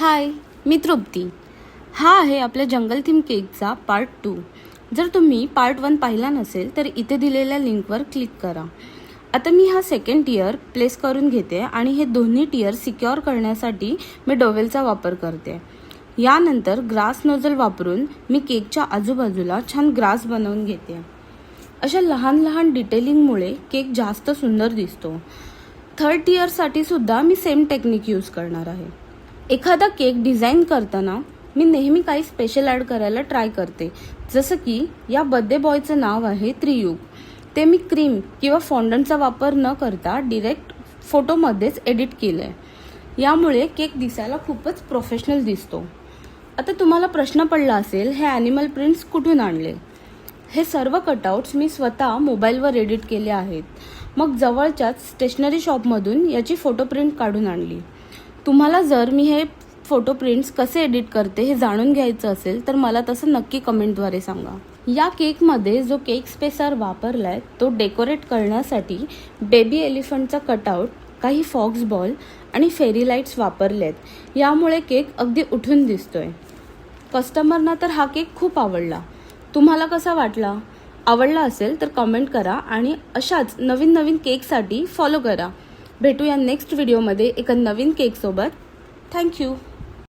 हाय, मी तृप्ती. हा आहे आपल्या जंगल थीम केकचा पार्ट 2. जर तुम्ही पार्ट 1 पाहिला नसेल तर इथे दिलेल्या लिंकवर क्लिक करा. आता मी हा सेकंड टियर प्लेस करून घेते आणि हे दोन्ही टियर सिक्युअर करण्यासाठी मी डोवेलचा वापर करते. यानंतर ग्रास नोझल वापरून मी केकच्या आजूबाजूला छान ग्रास बनवून घेते. अशा लहान लहान डिटेलिंगमुळे केक जास्त सुंदर दिसतो. थर्ड टियरसाठी सुद्धा मी सेम टेक्निक यूज करणार आहे. एखादा केक डिझाईन करताना मी नेहमी काही स्पेशल ॲड करायला ट्राय करते. जसं की या बर्थडे बॉयचं नाव आहे त्रियुग. ते मी क्रीम किंवा फॉन्डंटचा वापर न करता डिरेक्ट फोटोमध्येच एडिट केलं आहे. यामुळे केक दिसायला खूपच प्रोफेशनल दिसतो. आता तुम्हाला प्रश्न पडला असेल, हे ॲनिमल प्रिंट्स कुठून आणले? हे सर्व कटआउट्स मी स्वतः मोबाईलवर एडिट केले आहेत. मग जवळच्याच स्टेशनरी शॉपमधून याची फोटो प्रिंट काढून आणली. तुम्हाला जर मी हे फोटो प्रिंट्स कसे एडिट करते हे जाणून घ्यायचं असेल तर मला तसं नक्की कमेंटद्वारे सांगा. या केकमध्ये जो केक स्पेसर वापरला आहे तो डेकोरेट करण्यासाठी बेबी एलिफंटचा कटआउट, काही फॉक्स बॉल आणि फेरी लाईट्स वापरले आहेत. यामुळे केक अगदी उठून दिसतोय. कस्टमरना तर हा केक खूप आवडला. तुम्हाला कसा वाटला? आवडला असेल तर कमेंट करा आणि अशाच नवीन नवीन केकसाठी फॉलो करा. भेटूया नेक्स्ट व्हिडिओमध्ये एका नवीन केकसोबत. थँक्यू.